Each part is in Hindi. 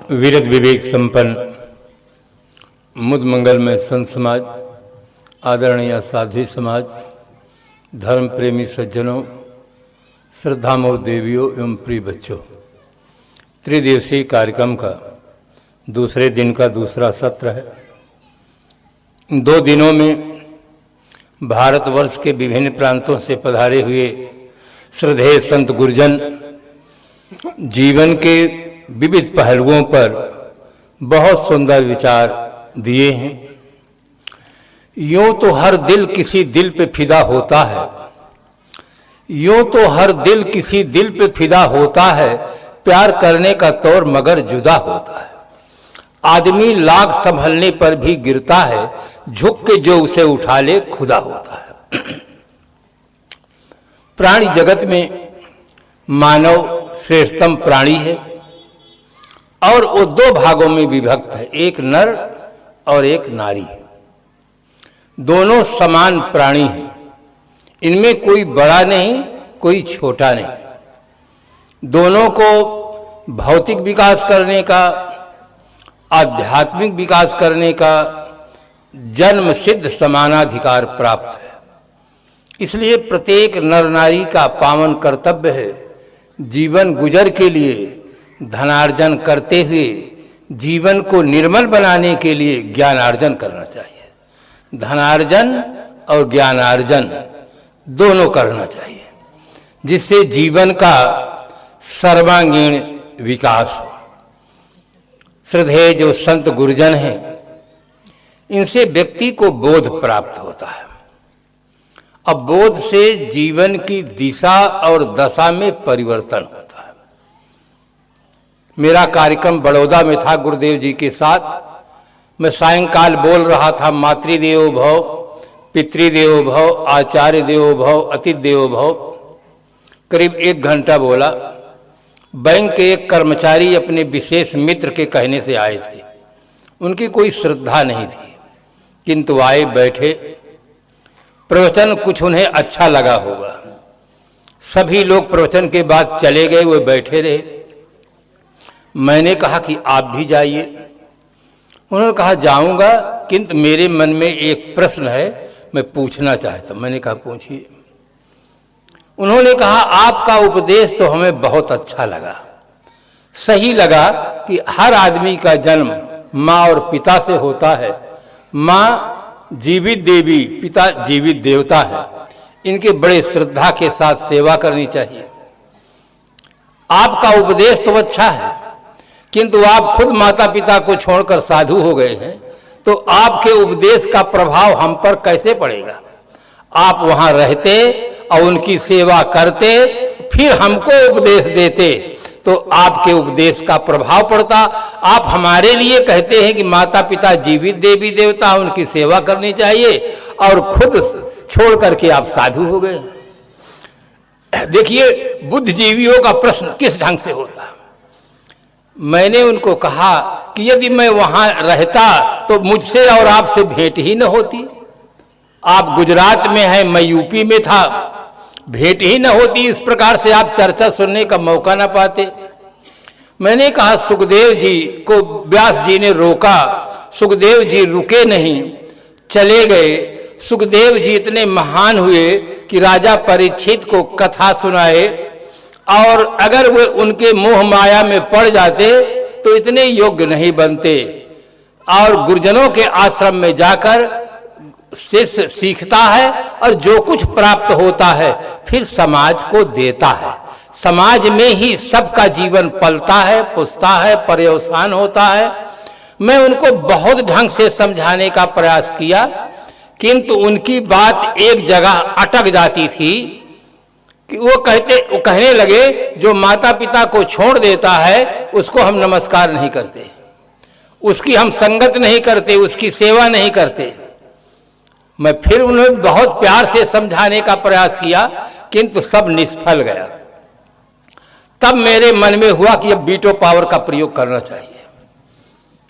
वीरत विवेक संपन्न मुद मंगल में संत समाज, आदरणीय साध्वी समाज, धर्म प्रेमी सज्जनों, श्रद्धामोर देवियों एवं प्रिय बच्चों, त्रिदिवसीय कार्यक्रम का दूसरे दिन का दूसरा सत्र है। इन 2 दिनों में भारतवर्ष के विभिन्न प्रांतों से पधारे हुए श्रद्धेय संत गुरुजन जीवन के विविध पहलुओं पर बहुत सुंदर विचार दिए हैं। यूं तो हर दिल किसी दिल पे फिदा होता है, यूं तो हर दिल किसी दिल पे फिदा होता है, प्यार करने का तौर मगर जुदा होता है। आदमी लाख संभलने पर भी गिरता है, झुक के जो उसे उठा ले खुदा होता है। प्राणी जगत में मानव श्रेष्ठतम प्राणी है और वो 2 भागों में विभक्त है, एक नर और एक नारी। दोनों समान प्राणी हैं, इनमें कोई बड़ा नहीं कोई छोटा नहीं। दोनों को भौतिक विकास करने का, आध्यात्मिक विकास करने का जन्म सिद्ध समानाधिकार प्राप्त है। इसलिए प्रत्येक नर नारी का पावन कर्तव्य है जीवन गुजर के लिए धनार्जन करते हुए जीवन को निर्मल बनाने के लिए ज्ञानार्जन करना चाहिए। धनार्जन और ज्ञानार्जन दोनों करना चाहिए, जिससे जीवन का सर्वांगीण विकास हो। श्रद्धेय जो संत गुरुजन हैं, इनसे व्यक्ति को बोध प्राप्त होता है। अब बोध से जीवन की दिशा और दशा में परिवर्तन होता है। मेरा कार्यक्रम बड़ौदा में था गुरुदेव जी के साथ। मैं सायंकाल बोल रहा था मातृदेवो भव, पितृदेवो भव, आचार्य देवो भव, अतिथि देवो भव। करीब 1 घंटा बोला। बैंक के एक कर्मचारी अपने विशेष मित्र के कहने से आए थे। उनकी कोई श्रद्धा नहीं थी, किंतु आए, बैठे। प्रवचन कुछ उन्हें अच्छा लगा होगा। सभी लोग प्रवचन के बाद चले गए, वो बैठे रहे। मैंने कहा कि आप भी जाइए। उन्होंने कहा जाऊंगा, किंतु मेरे मन में एक प्रश्न है, मैं पूछना चाहता हूं। मैंने कहा पूछिए। उन्होंने कहा आपका उपदेश तो हमें बहुत अच्छा लगा। सही लगा कि हर आदमी का जन्म माँ और पिता से होता है। माँ जीवित देवी, पिता जीवित देवता है। इनके बड़े श्रद्धा के साथ सेवा करनी चाहिए। आपका उपदेश तो अच्छा है, किंतु आप खुद माता पिता को छोड़कर साधु हो गए हैं, तो आपके उपदेश का प्रभाव हम पर कैसे पड़ेगा? आप वहां रहते और उनकी सेवा करते, फिर हमको उपदेश देते, तो आपके उपदेश का प्रभाव पड़ता। आप हमारे लिए कहते हैं कि माता पिता जीवित देवी देवता, उनकी सेवा करनी चाहिए, और खुद छोड़ करके आप साधु हो गए। देखिए बुद्धिजीवियों का प्रश्न किस ढंग से होता। मैंने उनको कहा कि यदि मैं वहां रहता तो मुझसे और आपसे भेंट ही न होती। आप गुजरात में हैं, मैं यूपी में था, भेंट ही न होती। इस प्रकार से आप चर्चा सुनने का मौका न पाते। मैंने कहा सुखदेव जी को व्यास जी ने रोका, सुखदेव जी रुके नहीं, चले गए। सुखदेव जी इतने महान हुए कि राजा परीक्षित को कथा सुनाए, और अगर वे उनके मोह माया में पड़ जाते तो इतने योग्य नहीं बनते। और गुरुजनों के आश्रम में जाकर शिष्य सीखता है और जो कुछ प्राप्त होता है फिर समाज को देता है। समाज में ही सबका जीवन पलता है, पुसता है, पर्यवसान होता है। मैं उनको बहुत ढंग से समझाने का प्रयास किया, किंतु उनकी बात एक जगह अटक जाती थी कि वो कहने लगे जो माता पिता को छोड़ देता है उसको हम नमस्कार नहीं करते, उसकी हम संगत नहीं करते, उसकी सेवा नहीं करते। मैं फिर उन्हें बहुत प्यार से समझाने का प्रयास किया, किंतु सब निष्फल गया। तब मेरे मन में हुआ कि अब वीटो पावर का प्रयोग करना चाहिए।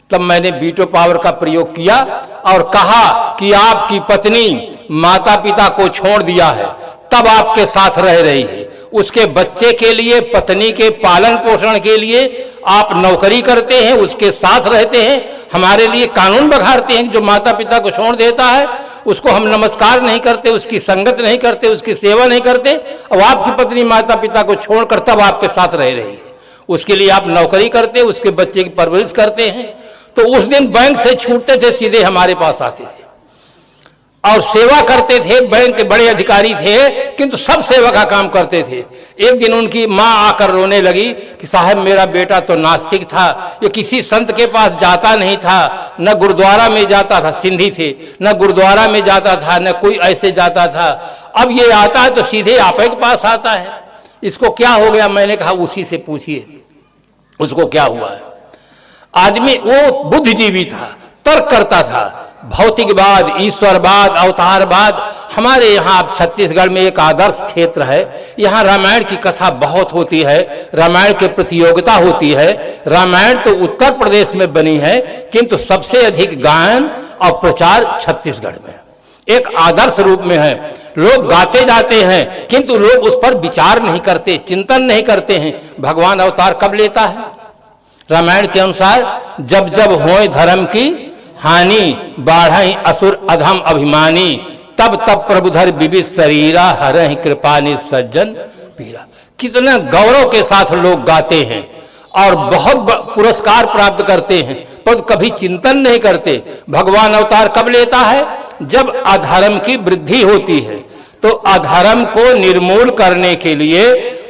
तब मैंने वीटो पावर का प्रयोग किया और कहा कि आपकी पत्नी माता पिता को छोड़ दिया है, तब आपके साथ रह रही है, उसके बच्चे के लिए, पत्नी के पालन पोषण के लिए आप नौकरी करते हैं, उसके साथ रहते हैं, हमारे लिए कानून बघारते हैं। जो माता पिता को छोड़ देता है उसको हम नमस्कार नहीं करते, उसकी संगत नहीं करते, उसकी सेवा नहीं करते। अब आपकी पत्नी माता पिता को छोड़कर तब आपके साथ रह रही है, उसके लिए आप नौकरी करते, उसके बच्चे की परवरिश करते हैं। तो उस दिन बैंक से छूटते थे, सीधे हमारे पास आते थे और सेवा करते थे। बैंक के बड़े अधिकारी थे किंतु सब सेवा का काम करते थे। एक दिन उनकी माँ आकर रोने लगी कि साहब मेरा बेटा तो नास्तिक था, ये किसी संत के पास जाता नहीं था, न गुरुद्वारा में जाता था, सिंधी थे, न गुरुद्वारा में जाता था, न कोई ऐसे जाता था। अब ये आता है तो सीधे आप के पास आता है, इसको क्या हो गया? मैंने कहा उसी से पूछिए उसको क्या हुआ है। आदमी वो बुद्धिजीवी था, तर्क करता था, भौतिकवाद, ईश्वरवाद, अवतारवाद। हमारे यहाँ अब छत्तीसगढ़ में एक आदर्श क्षेत्र है, यहाँ रामायण की कथा बहुत होती है, रामायण की प्रतियोगिता होती है। रामायण तो उत्तर प्रदेश में बनी है किंतु सबसे अधिक गायन और प्रचार छत्तीसगढ़ में एक आदर्श रूप में है। लोग गाते जाते हैं किंतु लोग उस पर विचार नहीं करते, चिंतन नहीं करते हैं। भगवान अवतार कब लेता है? रामायण के अनुसार जब जब होए धर्म की हानि, बाढ़ई असुर अधम अभिमानी, तब तब प्रभुधर विविध शरीरा, हरहि कृपा नि सज्जन पीरा। कितना गौरव के साथ लोग गाते हैं और बहुत पुरस्कार प्राप्त करते हैं, पर कभी चिंतन नहीं करते। भगवान अवतार कब लेता है? जब अधर्म की वृद्धि होती है। तो अधर्म को निर्मूल करने के लिए,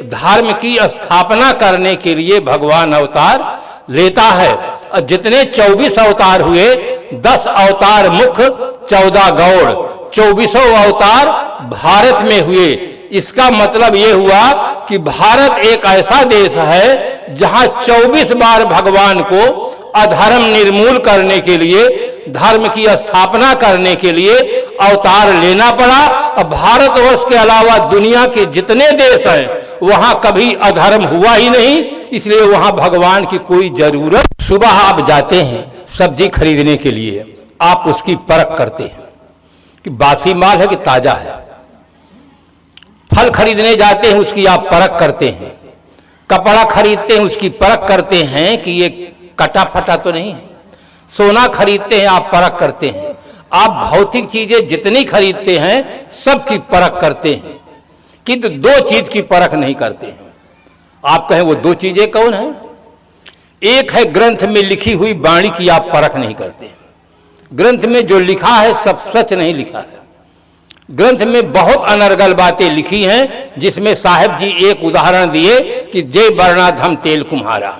धर्म की स्थापना करने के लिए भगवान अवतार लेता है। और जितने 24 अवतार हुए, 10 अवतार मुख्य, 14 गौड़, 24 अवतार भारत में हुए। इसका मतलब ये हुआ कि भारत एक ऐसा देश है जहां 24 बार भगवान को अधर्म निर्मूल करने के लिए, धर्म की स्थापना करने के लिए अवतार लेना पड़ा। और भारतवर्ष के अलावा दुनिया के जितने देश हैं वहां कभी अधर्म हुआ ही नहीं, इसलिए वहां भगवान की कोई जरूरत। सुबह आप जाते हैं सब्जी खरीदने के लिए, आप उसकी परख करते हैं कि बासी माल है कि ताजा है। फल खरीदने जाते हैं, उसकी आप परख करते हैं। कपड़ा खरीदते हैं, उसकी परख करते हैं कि ये कटा फटा तो नहीं है। सोना खरीदते हैं, आप परख करते हैं। आप भौतिक चीजें जितनी खरीदते हैं सबकी परख करते हैं, किंतु दो चीज की परख नहीं करते हैं। आप कहें वो दो चीजें कौन है? एक है ग्रंथ में लिखी हुई वाणी की आप परख नहीं करते। ग्रंथ में जो लिखा है सब सच नहीं लिखा है। ग्रंथ में बहुत अनर्गल बातें लिखी हैं, जिसमें साहब जी एक उदाहरण दिए कि जय वर्णाधम तेल कुम्हारा।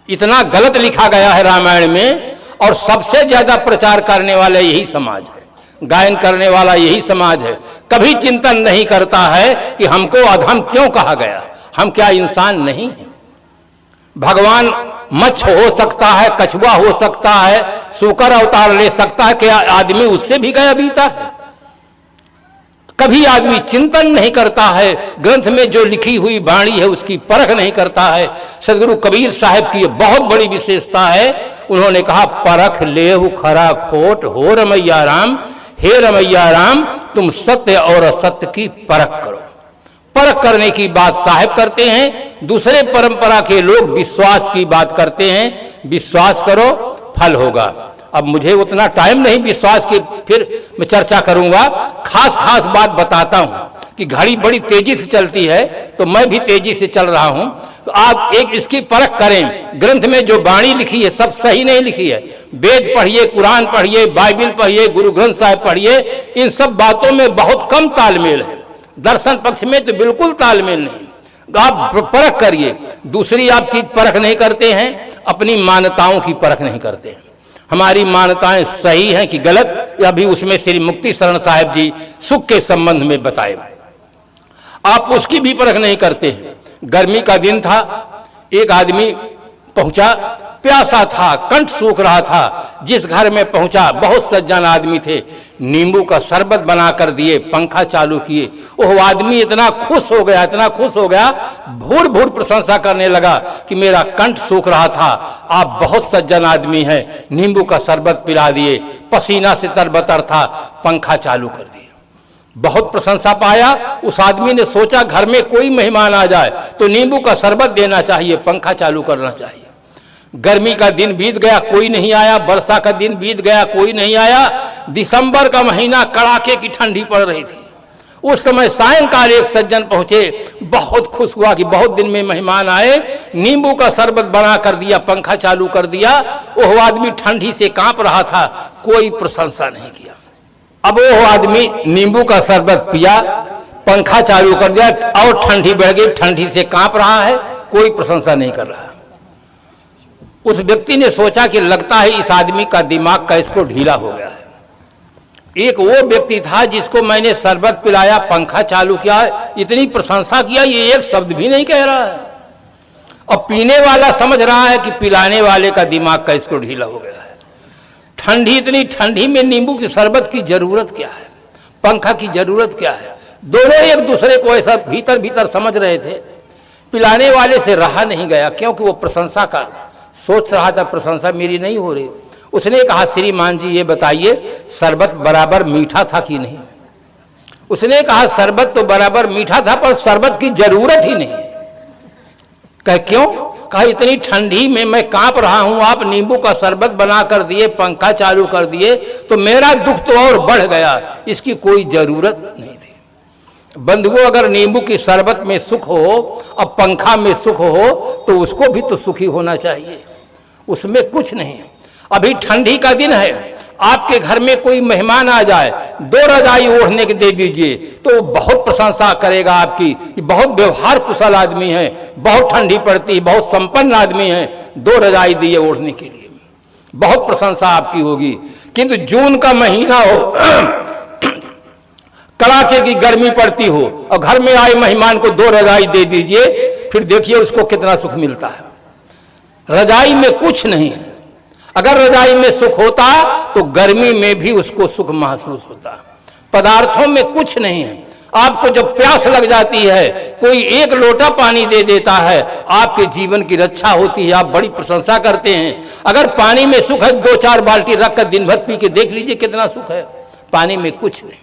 इतना गलत लिखा गया है रामायण में, और सबसे ज्यादा प्रचार करने वाला यही समाज है, गायन करने वाला यही समाज है। कभी चिंतन नहीं करता है कि हमको अधम क्यों कहा गया, हम क्या इंसान नहीं हैं? भगवान मच्छ हो सकता है, कछुआ हो सकता है, सूकर अवतार ले सकता है, क्या आदमी उससे भी गया बीता है? कभी आदमी चिंतन नहीं करता है, ग्रंथ में जो लिखी हुई वाणी है उसकी परख नहीं करता है। सदगुरु कबीर साहब की बहुत बड़ी विशेषता है। उन्होंने कहा परख लेहु खरा खोट, हो रमैया राम, हे रमैया राम, तुम सत्य और असत्य की परख करो। परख करने की बात साहब करते हैं, दूसरे परंपरा के लोग विश्वास की बात करते हैं। विश्वास करो फल होगा। अब मुझे उतना टाइम नहीं विश्वास की, फिर मैं चर्चा करूंगा। खास खास बात बताता हूं कि घड़ी बड़ी तेजी से चलती है, तो मैं भी तेजी से चल रहा हूं। तो आप एक इसकी परख करें। ग्रंथ में जो वाणी लिखी है सब सही नहीं लिखी है। वेद पढ़िए, कुरान पढ़िए, बाइबिल पढ़िए, गुरु ग्रंथ साहिब पढ़िए, इन सब बातों में बहुत कम तालमेल है। दर्शन पक्ष में तो बिल्कुल तालमेल नहीं। आप परख करिए। दूसरी आप चीज परख नहीं करते हैं, अपनी मान्यताओं की परख नहीं करते हैं। हमारी मान्यताएं सही हैं कि गलत, या भी उसमें श्री मुक्ति शरण साहिब जी सुख के संबंध में बताए, आप उसकी भी परख नहीं करते हैं। गर्मी का दिन था, एक आदमी पहुंचा, प्यासा था, कंठ सूख रहा था। जिस घर में पहुंचा बहुत सज्जन आदमी थे, नींबू का शरबत बनाकर दिए, पंखा चालू किए। वह आदमी इतना खुश हो गया, इतना खुश हो गया, भूर भूर प्रशंसा करने लगा कि मेरा कंठ सूख रहा था, आप बहुत सज्जन आदमी हैं, नींबू का शरबत पिला दिए, पसीना से तरबतर था, पंखा चालू कर दिए। बहुत प्रशंसा पाया। उस आदमी ने सोचा घर में कोई मेहमान आ जाए तो नींबू का शरबत देना चाहिए, पंखा चालू करना चाहिए। गर्मी का दिन बीत गया, कोई नहीं आया। वर्षा का दिन बीत गया, कोई नहीं आया। दिसंबर का महीना, कड़ाके की ठंडी पड़ रही थी। उस समय सायंकाल एक सज्जन पहुंचे, बहुत खुश हुआ कि बहुत दिन में मेहमान आए, नींबू का शरबत बना कर दिया, पंखा चालू कर दिया। वो आदमी ठंडी से कांप रहा था, कोई प्रशंसा नहीं किया। अब वो आदमी नींबू का शरबत पिया, पंखा चालू कर दिया और ठंडी बढ़ गई, ठंडी से कांप रहा है, कोई प्रशंसा नहीं कर रहा। उस व्यक्ति ने सोचा कि लगता है इस आदमी का दिमाग का इसको ढीला हो गया है। एक वो व्यक्ति था जिसको मैंने शरबत पिलाया, पंखा चालू किया, इतनी प्रशंसा किया, ये एक शब्द भी नहीं कह रहा है। और पीने वाला समझ रहा है कि पिलाने वाले का दिमाग का इसको ढीला हो गया है। ठंडी, इतनी ठंडी में नींबू की शरबत की जरूरत क्या है, पंखा की जरूरत क्या है? दोनों एक दूसरे को ऐसा भीतर भीतर समझ रहे थे। पिलाने वाले से रहा नहीं गया, क्योंकि वो प्रशंसा का सोच रहा था, प्रशंसा मेरी नहीं हो रही। उसने कहा, श्रीमान जी ये बताइए शरबत बराबर मीठा था कि नहीं? उसने कहा, शरबत तो बराबर मीठा था, पर शरबत की जरूरत ही नहीं। कह क्यों? कहा, इतनी ठंडी में मैं कांप रहा हूं, आप नींबू का शरबत बना कर दिए, पंखा चालू कर दिए, तो मेरा दुख तो और बढ़ गया, इसकी कोई जरूरत नहीं थी। बंधुओं, अगर नींबू की शरबत में सुख हो और पंखा में सुख हो तो उसको भी तो सुखी होना चाहिए, उसमें कुछ नहीं। अभी ठंडी का दिन है, आपके घर में कोई मेहमान आ जाए, 2 रजाई ओढ़ने के दे दीजिए तो बहुत प्रशंसा करेगा आपकी कि बहुत व्यवहार कुशल आदमी है, बहुत ठंडी पड़ती है, बहुत संपन्न आदमी है, 2 रजाई दिए ओढ़ने के लिए, बहुत प्रशंसा आपकी होगी। किंतु जून का महीना हो, कड़ाके की गर्मी पड़ती हो और घर में आए मेहमान को 2 रजाई दे दीजिए, फिर देखिए उसको कितना सुख मिलता है। रजाई में कुछ नहीं है। अगर रजाई में सुख होता तो गर्मी में भी उसको सुख महसूस होता। पदार्थों में कुछ नहीं है। आपको जब प्यास लग जाती है, कोई 1 लोटा पानी दे देता है, आपके जीवन की रक्षा होती है, आप बड़ी प्रशंसा करते हैं। अगर पानी में सुख है, 2-4 बाल्टी रखकर दिन भर पी के देख लीजिए कितना सुख है। पानी में कुछ नहीं।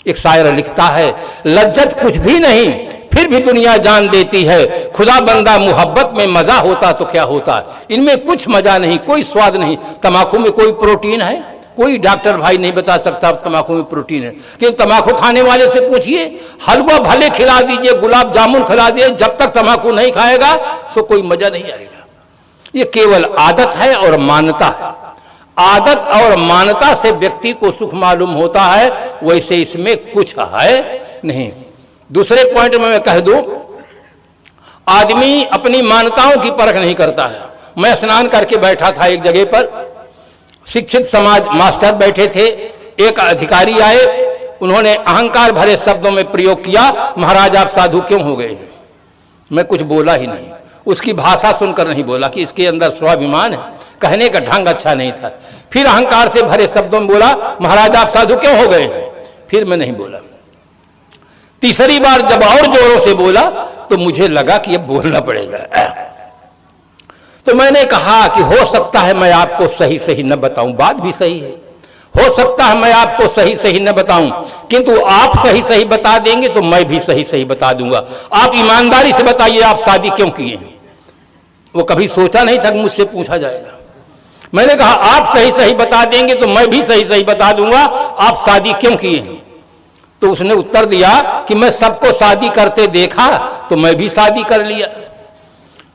एक शायर लिखता है, लज्जत कुछ भी नहीं फिर भी दुनिया जान देती है, खुदा बंदा मोहब्बत में मजा होता तो क्या होता। इनमें कुछ मजा नहीं, कोई स्वाद नहीं। तम्बाकू में कोई प्रोटीन है? कोई डॉक्टर भाई नहीं बता सकता तम्बाकू में प्रोटीन है। कि तम्बाकू खाने वाले से पूछिए, हलवा भले खिला दीजिए, गुलाब जामुन खिला दीजिए, जब तक तम्बाकू नहीं खाएगा तो कोई मजा नहीं आएगा। ये केवल आदत है और मान्यता है। आदत और मान्यता से व्यक्ति को सुख मालूम होता है, वैसे इसमें कुछ है नहीं। दूसरे पॉइंट में मैं कह दूं, आदमी अपनी मान्यताओं की परख नहीं करता है। मैं स्नान करके बैठा था एक जगह पर, शिक्षित समाज मास्टर बैठे थे, एक अधिकारी आए, उन्होंने अहंकार भरे शब्दों में प्रयोग किया, महाराज आप साधु क्यों हो गए? मैं कुछ बोला ही नहीं, उसकी भाषा सुनकर नहीं बोला कि इसके अंदर स्वाभिमान है, कहने का ढंग अच्छा नहीं था। फिर अहंकार से भरे शब्दों में बोला, महाराज आप साधु क्यों हो गए? फिर मैं नहीं बोला। तीसरी बार जब और जोरों से बोला तो मुझे लगा कि अब बोलना पड़ेगा। तो मैंने कहा कि हो सकता है मैं आपको सही सही न बताऊं, बात भी सही है, हो सकता है मैं आपको सही सही न बताऊं, किंतु आप सही सही बता देंगे तो मैं भी सही सही बता दूंगा। आप ईमानदारी से बताइए आप शादी क्यों किए हैं? वो कभी सोचा नहीं था कि मुझसे पूछा जाएगा। मैंने कहा आप सही सही बता देंगे तो मैं भी सही सही बता दूंगा, आप शादी क्यों किए हैं? तो उसने उत्तर दिया कि मैं सबको शादी करते देखा तो मैं भी शादी कर लिया।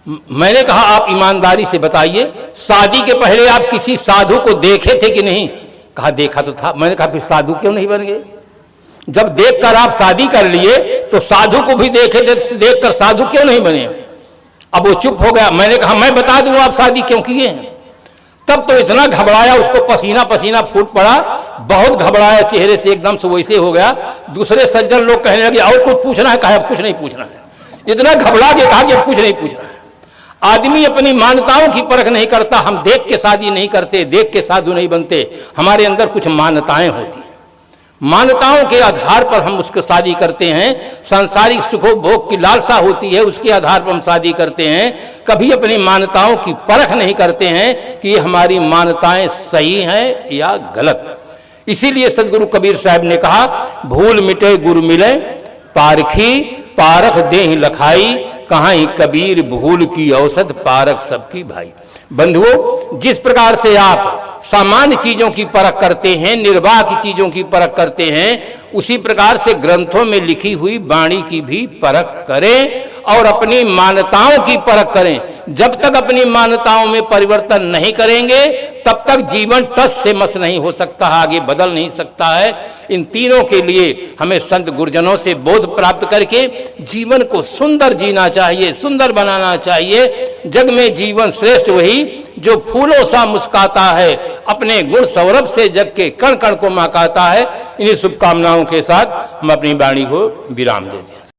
मैंने कहा आप ईमानदारी से बताइए, शादी के पहले आप किसी साधु को देखे थे कि नहीं? कहा देखा तो था। मैंने कहा फिर साधु क्यों नहीं बन गए? जब देखकर आप शादी कर लिए तो साधु को भी देखे थे, देखकर साधु क्यों नहीं बने? अब वो चुप हो गया। मैंने कहा मैं बता दूं आप शादी क्यों किए हैं। तब तो इतना घबराया, उसको पसीना पसीना फूट पड़ा, बहुत घबराया, चेहरे से एकदम से वैसे हो गया। दूसरे सज्जन लोग कहने लगे और कुछ पूछना है? कहा अब कुछ नहीं पूछना है। इतना घबरा के कहा कि अब कुछ नहीं पूछना है। आदमी अपनी मान्यताओं की परख नहीं करता। हम देख के शादी नहीं करते, देख के साधु नहीं बनते। हमारे अंदर कुछ मान्यताएं होती हैं, मान्यताओं के आधार पर हम उसको शादी करते हैं। सांसारिक सुखोभोग की लालसा होती है, उसके आधार पर हम शादी करते हैं। कभी अपनी मान्यताओं की परख नहीं करते हैं कि ये हमारी मान्यताएं सही हैं या गलत। इसीलिए सदगुरु कबीर साहब ने कहा, भूल मिटे गुरु मिले पारखी, पारख देहि लखाई, कहां कबीर भूल की औसत, पारख सबकी भाई। बंधुओं, जिस प्रकार से आप सामान्य चीजों की परख करते हैं, निर्वाह की चीजों की परख करते हैं, उसी प्रकार से ग्रंथों में लिखी हुई वाणी की भी परख करें और अपनी मान्यताओं की परख करें। जब तक अपनी मान्यताओं में परिवर्तन नहीं करेंगे तब तक जीवन टस से मस नहीं हो सकता, आगे बदल नहीं सकता है। इन तीनों के लिए हमें संत गुरुजनों से बोध प्राप्त करके जीवन को सुंदर जीना चाहिए, सुंदर बनाना चाहिए। जग में जीवन श्रेष्ठ वही जो फूलों सा मुस्काता है, अपने गुण सौरभ से जग के कण कण को महकाता है। इन्हीं शुभकामनाओं के साथ हम अपनी वाणी को विराम देते हैं।